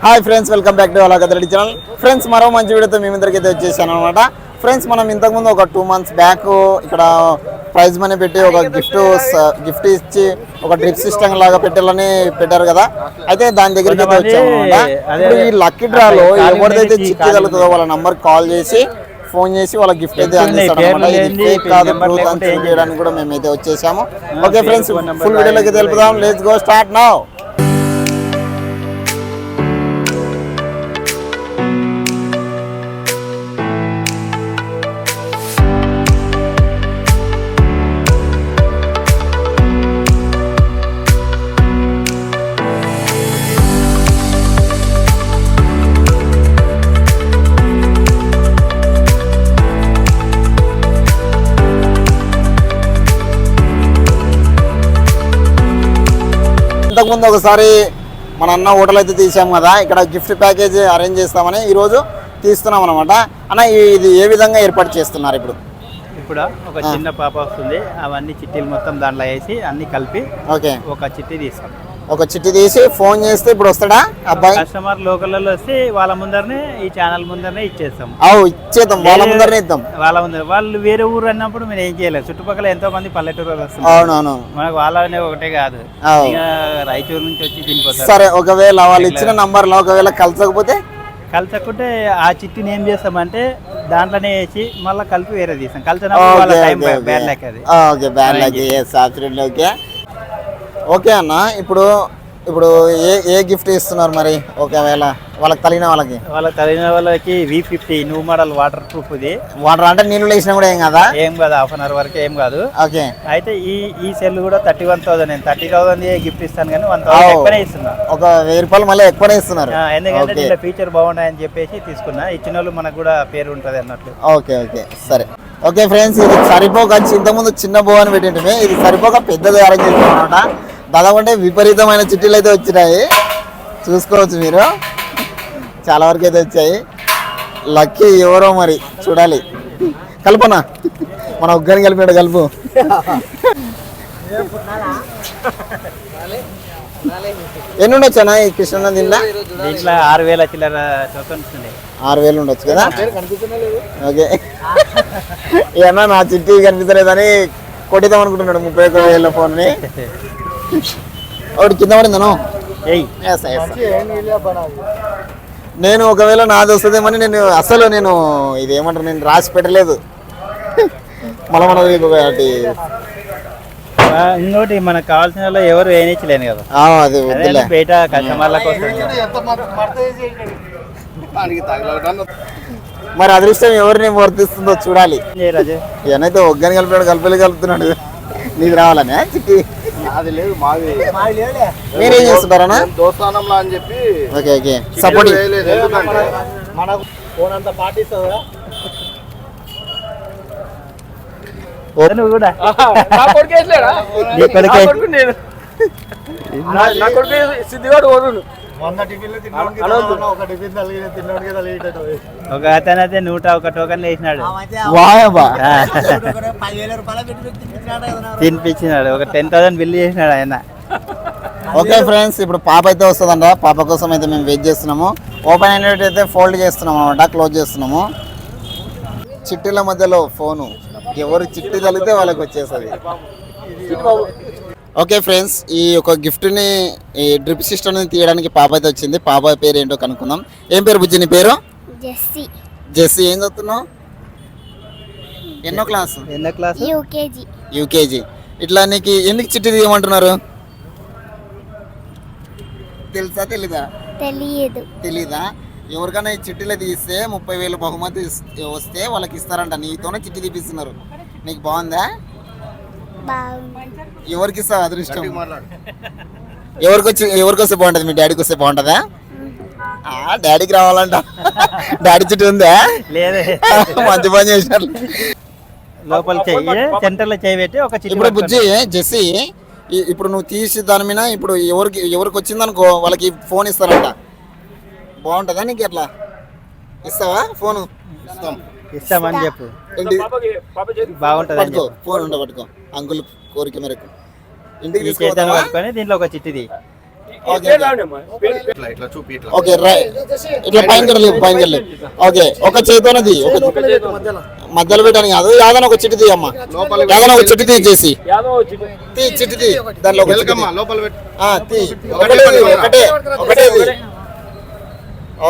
Hi friends, welcome back to అలాగదరెడ్డి channel. Friends, మరో మంచి వీడియోతో మీ ముందరికైతే వచ్చేసాను అనమాట. ఫ్రెండ్స్, మనం ఇంతకుముందు ఒక 2 months బ్యాక్ ఇక్కడ ప్రైజ్ మనీ పెట్టి ఒక గిఫ్ట్ ఇచ్చి ఒక డ్రిప్ సిస్టమ్ లాగా పెట్టారు కదా. అయితే దాని దగ్గరికి అయితే వచ్చాము అనమాట. ఇప్పుడు ఈ లక్కీ డ్రాలో ఎవరిదైతే చిట్టి కలుగుతుందో వాళ్ళ నంబర్ కాల్ చేసి ఫోన్ చేసి వాళ్ళ గిఫ్ట్ అయితే అందిస్తాడు అనమాట. ఇది ఫేక్ కాదు, ట్రూత్ అని చెక్ చేయడానికి కూడా మేమైతే వచ్చేసాము. ఓకే ఫ్రెండ్స్, ఫుల్ వీడియోలోకి తెలుపుదాం. Let's go start now. ఇంతకుముందు ఒకసారి మన అన్న హోటల్ అయితే తీసాం కదా, ఇక్కడ గిఫ్ట్ ప్యాకేజ్ అరేంజ్ చేస్తామని ఈరోజు తీస్తున్నాం అనమాట. అన్న, ఇది ఏ విధంగా ఏర్పాటు చేస్తున్నారు? ఇప్పుడు ఒక చిన్న పాప వస్తుంది, అవన్నీ చిట్టీలు మొత్తం దాంట్లో వేసి అన్ని కలిపి ఓకే ఒక చిట్టి తీస్తాం. ఒక చిట్టి తీసి ఫోన్ చేస్తే ఇప్పుడు వస్తాడా అబ్బాయి? కస్టమర్ లోకల్లో వస్తే వాళ్ళ ముందరనే ఈ ఛానల్ ముందరనే ఇచ్చేస్తాం. ఇచ్చేద్దాం, వాళ్ళ ముందరనే ఇద్దాం. వాళ్ళ ముందర వాళ్ళు వేరే ఊరు అన్నప్పుడు మీరు ఏం చేయలేదు. చుట్టుపక్కల ఎంతో మంది పల్లెటూరు వస్తారు. అవునవును, మనకు వాళ్ళనే ఒకటే కాదు, రాయచూరు నుంచి వచ్చి తినిపోతారు. సరే, ఒకవేళ వాళ్ళు ఇచ్చిన నంబర్ లో ఒకవేళ కలిసకపోతే ఆ చిట్టిని ఏం చేస్తామంటే దాంట్లోనే వేసి మళ్ళీ కలిపి వేరే తీస్తాం. కలిసినప్పుడు బ్యాడ్ లక్. ఓకే అన్న, ఇప్పుడు ఏ గిఫ్ట్ ఇస్తున్నారు మరి? ఒకవేళ వాళ్ళకి తగిన వాళ్ళకి V50 new model water proof. ఇది వాటర్ అంటే నీళ్ళు వేసినా కూడా ఏం కాదు, హాఫ్ అన్ అవర్ వరకు ఏం కాదు. ఓకే. అయితే ఈ సెల్ కూడా 31,000. నేను 30,000 గిఫ్ట్ ఇస్తాను కానీ 1,000 ఎక్కువనే ఇస్తున్నా. ఒక 1000 రూపాయలు మళ్ళీ ఎక్కువనే ఇస్తున్నారు. ఎందుకంటే ఇలా ఫీచర్ బాగున్నాయని చెప్పేసి తీసుకున్నా. ఇచ్చిన వాళ్ళు మనకు కూడా పేరు ఉంటది అన్నట్లు. ఓకే ఓకే సరే. ఓకే ఫ్రెండ్స్, ఇది సరిపోక ఇంతకుముందు చిన్న బో అని పెట్టింటే ఇది సరిపోక పెద్దది అరేంజ్ చేస్తాం అనమాట. దాదాపు విపరీతమైన చిట్టీలు అయితే వచ్చినాయి, చూసుకోవచ్చు మీరు. చాలా వరకు అయితే వచ్చాయి. లక్కీ ఎవరో మరి చూడాలి. కల్పన, మన ఒక్కని కలిపాడు, కలుపు. ఎన్ని ఉండొచ్చు అన్న ఈ కృష్ణ దీంట్లో? 6,000 చిల్లర టోకన్స్ ఉన్నాయి. 6,000 ఉండొచ్చు కదా. ఓకే. ఏమన్నా నా చిట్టి కనిపించలేదని కొట్టిద్దాం అనుకుంటున్నాడు 31,000 ఫోన్ని. ఒకటి కింద పడిందను. నేను ఒకవేళ నాది వస్తుందేమని నేను ఇది ఏమంటారు, నేను రాసి పెట్టలేదు. ఇంకోటి మనకు కావాల్సిన వాళ్ళు ఎవరు వేయించలేను కదా, అది బయట కస్టమర్ల కోసం. మరి అదృష్టం ఎవరిని వర్తిస్తుందో చూడాలి. ఏనైతే ఒగ్గని కలుపుతున్నాడు. నీది రావాలనే చిట్టి? అది లేదు, మాది మీరేం చేస్తున్నారన్నా? దోస్తానంలా అని చెప్పి ఓకే ఓకే సపోర్ట్ మనకు ఫోన్ అంతా పాటిస్తుంది. నువ్వు కూడా ఒక అతను అయితే 101 టోకన్లు వేసినాడు, తినిపించినాడు. ఒక 10,000 బిల్లు చేసినాడు ఆయన. ఓకే ఫ్రెండ్స్, ఇప్పుడు పాప అయితే వస్తుందంట. పాప కోసం అయితే మేము వెయిట్ చేస్తున్నాము. ఓపెన్ అయినట్టయితే ఫోల్డ్ చేస్తున్నాము అనమాట, క్లోజ్ చేస్తున్నాము. చిట్టీల మధ్యలో ఫోను ఎవరు చిట్టి తగిలితే వాళ్ళకి వచ్చేస్తుంది. ఓకే ఫ్రెండ్స్, ఈ యొక్క గిఫ్ట్ని ఈ డ్రిప్ సిస్టమ్ని తీయడానికి పాప అయితే వచ్చింది. పాప పేరు ఏంటో కనుక్కుందాం. ఏం పేరు బుజ్జి నీ పేరు? జెస్సీ. ఏం చదువుతున్నావు? ఎన్నో క్లాస్? యూకేజీ. ఇట్లా నీకు ఎందుకు చిట్టి తీయమంటున్నారు? తెలుసా తెలీదా? ఎవరికైనా ఈ చిట్టీలో తీస్తే 30,000 బహుమతి వస్తే వాళ్ళకి ఇస్తారంట. నీతోనే చిట్టి తీపిస్తున్నారు. నీకు బాగుందా? ఎవరికి ఇస్తావు అదృష్టం? ఎవరికి వస్తే బాగుంటుంది? మీ డాడీకి వస్తే బాగుంటుందా? డాడీకి రావాలంట. డాడీ చిట్టి ఉందా? లేదే. మంచి పని చేసినారు. లోపల సెంటర్ లో చేయబెట్టి ఒక చిట్టి. ఇప్పుడు బుజ్జి జెస్సీ, ఇప్పుడు నువ్వు తీసి దాని మీద ఇప్పుడు ఎవరికి వచ్చిందనుకో వాళ్ళకి ఫోన్ ఇస్తారంట. బాగుంటుందా నీకు? ఎట్లా ఇస్తావా ఫోను? ఇస్తామని చెప్పు. బాగుంటుంది. ఫోన్ ఉండ పట్టుకో, అంకుల్ కోరిక మేరకు ఇంటికి తీసుకొని దీంట్లో ఒక చిట్టిది. ఓకే ఇట్లా చూపి ఇట్లా ఓకే రైట్ ఇట్లా పైన వెళ్ళి ఓకే ఒక చేతోనది మధ్యలో పెట్టాను కాదు యాదన ఒక చిట్టి తీయమ్మా యాదన ఒక చిట్టి తీసేసి చిట్టి తీ దానిలో ఒక చిట్టి వెల్కమ్ లోపల పెట్టు తీ ఒకటే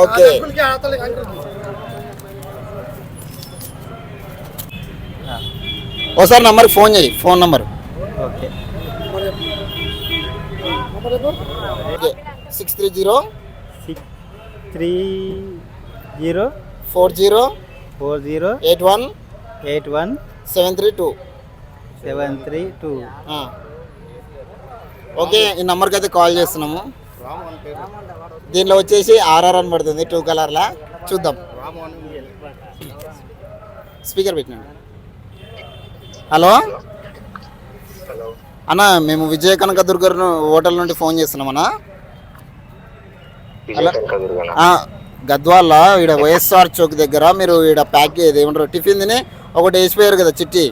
ఓకే ఒకసారి నంబర్కి ఫోన్ చేయి phone number okay okay 630 630 40 40 81 81 732 732. Okay ఈ నంబర్కి అయితే కాల్ చేస్తున్నాము రాము అని పేరు దీనిలో వచ్చేసి ఆర్ఆర్ అని పడుతుంది 2 కలర్లా చూద్దాం రాము అని స్పీకర్ పెట్టినాడు హలో అన్న మేము విజయ కనకదుర్గ హోటల్ నుండి ఫోన్ చేస్తున్నాం అన్న హలో గద్వాల ఈడ వైఎస్ఆర్ చౌక్ దగ్గర మీరు ఈడ ప్యాక్ ఏమంటారు టిఫిన్ తిని ఒకటి వేసిపోయారు కదా చిట్టి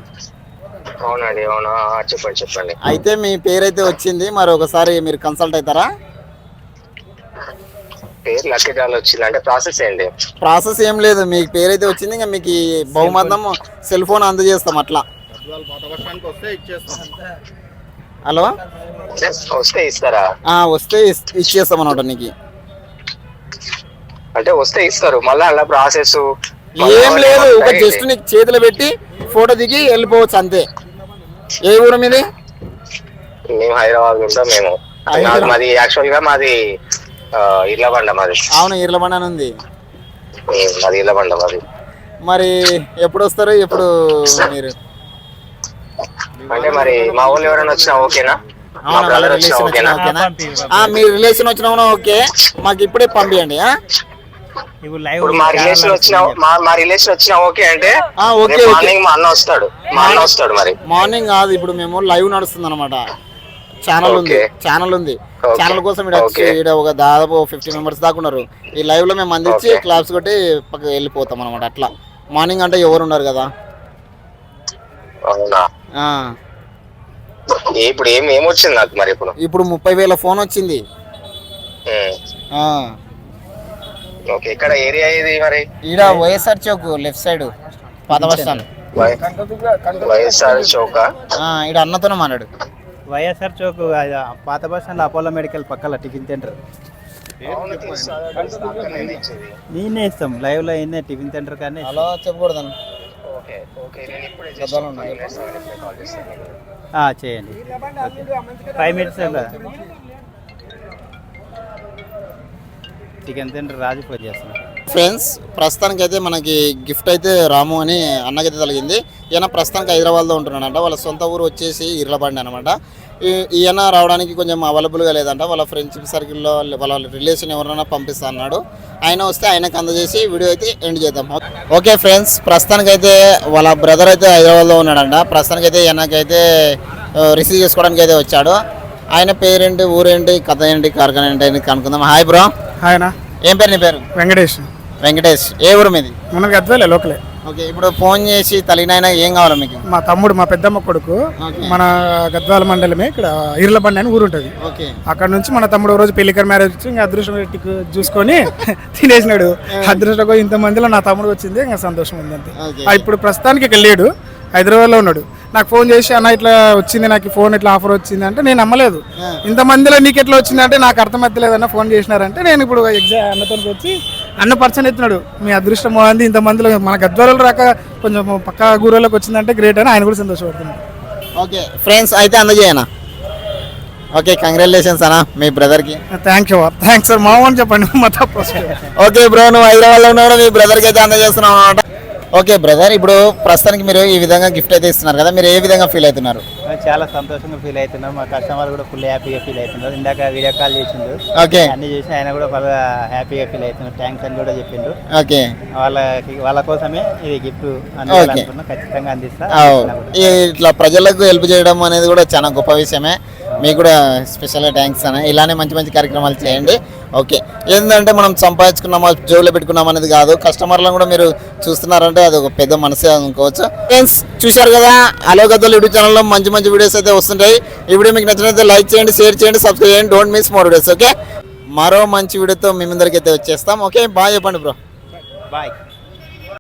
అవునండి అవునా చెప్పండి అయితే మీ పేరైతే వచ్చింది మరి ఒకసారి మీరు కన్సల్ట్ అవుతారా పేరు లక్కీ డ్రాలో వచ్చింది అంటే ప్రాసెస్ ఏంటి ప్రాసెస్ ఏం లేదు మీ పేరైతే వచ్చింది ఇంకా మీకు ఈ బహుమతం సెల్ ఫోన్ అందజేస్తాం అట్లా పాత బస్ స్టాండ్కి వస్తే ఇచ్చేస్తాం హలో వస్తే ఇస్తారా వస్తే ఇచ్చేస్తాం అనమాట నీకు అంటే వస్తే ఇస్తారు మళ్ళీ అలా ప్రాసెస్ ఏం లేదు ఒక జస్ట్ నీకు చేతిలో పెట్టి ఫోటో దిగి వెళ్ళిపోవచ్చు అంతే ఏ ఊరు మీది మేము హైదరాబాద్ ఉంటాం మేము మాది యాక్చువల్ గా మాది ఇర్లబండ మాది అవును ఈర్లబండ అని ఉంది మాది ఇర్లబండ మాది మరి ఎప్పుడు వస్తారు ఎప్పుడు మీరు అంటే మరి మా ఊళ్ళో ఎవరైనా వచ్చినా ఓకేనా మా అవునా బ్రదర్ వచ్చినా ఓకేనా మీ రిలేషన్ వచ్చినా ఓకే మాకు ఇప్పుడే పంపించండి ఇప్పుడు లైవ్ ఇప్పుడు మా రిలేషన్ వచ్చినా మా రిలేషన్ వచ్చినా ఓకే అంటే ఓకే మార్నింగ్ మా అన్న వస్తాడు మరి మార్నింగ్ కాదు ఇప్పుడు మేము లైవ్ నడుస్తుంది అనమాట ఛానల్ ఉంది ఛానల్ కోసం ఇక్కడ ఒక దాదాపు 50 మెంబర్స్ దాకా ఉన్నారు ఈ లైవ్ లో మేము అందించి క్లాప్స్ కొట్టి పక్కకి వెళ్ళిపోతాం అనమాట అట్లా మార్నింగ్ అంటే ఎవరు ఉన్నారు కదా అవునా ఇప్పుడు ఏమొచ్చింది నాకు మరి ఇప్పుడు 30,000 ఫోన్ వచ్చింది ఓకే ఇక్కడ ఏరియా ఇది మరి ఈడ వైఎస్ఆర్ చౌక్ లెఫ్ట్ సైడ్ పాత బస్ స్టాండ్ వైఎస్ఆర్ చౌక ఈడ అన్నతోనే మాట్లాడు వైఎస్ఆర్ చౌక్ పాత బస్ స్టాండ్ అపోలో మెడికల్ పక్కల టిఫిన్ సెంటర్ నేనే ఇస్తాం లైవ్ లో అయినా టిఫిన్ సెంటర్ కానీ హలో చెప్పకూడదు చేయండి 5 minutes చికెన్ సెంటర్ రాజుపూర్ చేస్తాం ఫ్రెండ్స్ ప్రస్తుతానికి అయితే మనకి గిఫ్ట్ అయితే రాము అని అన్నకైతే కలిగింది ఈయన ప్రస్తుతానికి హైదరాబాద్లో ఉంటున్నాడంట వాళ్ళ సొంత ఊరు వచ్చేసి ఇర్లబండి అనమాట ఈయన రావడానికి కొంచెం అవైలబుల్గా లేదంట వాళ్ళ ఫ్రెండ్షిప్ సర్కిల్లో వాళ్ళ రిలేషన్ ఎవరైనా పంపిస్తా అన్నాడు ఆయన వస్తే ఆయనకు అందజేసి వీడియో అయితే ఎండ్ చేద్దాం ఓకే ఫ్రెండ్స్ ప్రస్తుతానికి అయితే వాళ్ళ బ్రదర్ అయితే హైదరాబాద్లో ఉన్నాడంట ప్రస్తుతానికి అయితే ఈయనకైతే రిసీవ్ చేసుకోవడానికి అయితే వచ్చాడు ఆయన పేరేంటి ఊరేంటి కథ ఏంటి కార్ఖాన ఏంటి అని కనుక్కుందాం హాయ్ బ్రో హాయ్నా ఏం పేరు నీ పేరు వెంకటేష్ ఏ ఊరు మీది మనకి గద్వాలే లోకలే ఓకే ఇప్పుడు ఫోన్ చేసి తలిగినైనా ఏం కావాలి మీకు మా తమ్ముడు మా పెద్దమ్మ కొడుకు మన గద్వాల మండలమే ఇక్కడ ఇర్లబండి అని ఊరు ఉంటుంది ఓకే అక్కడ నుంచి మన తమ్ముడు రోజు పెళ్లికర్ మ్యారేజ్ వచ్చి ఇంకా అదృష్టం టిక్ చూసుకొని తినేసినాడు అదృష్టం ఇంతమందిలో నా తమ్ముడు వచ్చింది ఇంకా సంతోషం ఉందంతే ఇప్పుడు ప్రస్తుతానికి ఇక్కడ లేడు హైదరాబాద్లో ఉన్నాడు నాకు ఫోన్ చేసి అన్న ఇట్లా వచ్చింది నాకు ఫోన్ ఇట్లా ఆఫర్ వచ్చింది అంటే నేను నమ్మలేదు ఇంతమందిలో నీకు ఎట్లా వచ్చింది అంటే నాకు అర్థమవుతలేదన్న ఫోన్ చేసినారంటే నేను ఇప్పుడు అన్నతో వచ్చి అన్న పర్సన్ ఎత్తున్నాడు మీ అదృష్టం బాగుంది ఇంతమందిలో మన గద్వాలలో రాక కొంచెం పక్క ఊళ్ళలోకి వచ్చిందంటే గ్రేట్ అని ఆయన కూడా సంతోషపడుతున్నాడు ఓకే ఫ్రెండ్స్ అయితే అందజేయనా ఓకే కంగ్రాచులేషన్స్ అన్న మీ బ్రదర్కి థ్యాంక్స్ సార్ మా అని చెప్పండి మా తప్పు ఓకే బ్రో నువ్వు హైదరాబాద్లో ఉన్నాడు మీ బ్రదర్కి అయితే అందజేస్తున్నావు అనమాట ఓకే బ్రదర్ ఇప్పుడు ప్రస్తుతానికి మీరు ఈ విధంగా గిఫ్ట్ అయితే ఇస్తున్నారు కదా మీరు ఏ విధంగా ఫీల్ అవుతున్నారు చాలా సంతోషంగా ఫీల్ అవుతున్నాం మా కస్టమర్ కూడా ఫుల్ హ్యాపీగా ఫీల్ అవుతున్నారు ఇందాక వీడియో కాల్ చేసిండు ఓకే అన్ని చేసి ఆయన కూడా బాగా హ్యాపీగా ఫీల్ అవుతున్నారు థ్యాంక్స్ అని కూడా చెప్పిండు ఓకే వాళ్ళ కోసమే ఇది గిఫ్ట్ అందించాలనుకున్నా ఖచ్చితంగా అందిస్తా ఇట్లా ప్రజలకు హెల్ప్ చేయడం అనేది కూడా చాలా గొప్ప విషయమే మీకు కూడా స్పెషల్గా థ్యాంక్స్ అన్న ఇలానే మంచి మంచి కార్యక్రమాలు చేయండి ఓకే, ఏంటంటే మనం సంపాదించుకున్నామా జోబులో పెట్టుకున్నాం అనేది కాదు, కస్టమర్లను కూడా మీరు చూస్తున్నారంటే అది ఒక పెద్ద మనసే అనుకోవచ్చు. ఫ్రెండ్స్ చూశారు కదా, హలో గద్దలు యూట్యూబ్ ఛానల్లో మంచి మంచి వీడియోస్ అయితే వస్తుంటాయి. ఈ వీడియో మీకు నచ్చినట్లయితే లైక్ చేయండి, షేర్ చేయండి, సబ్స్క్రైబ్ చేయండి. Don't miss more videos. Okay, మరో మంచి వీడియోతో మీ ముందరికి అయితే వచ్చేస్తాం. ఓకే, బాయ్ చెప్పండి బ్రో. బాయ్.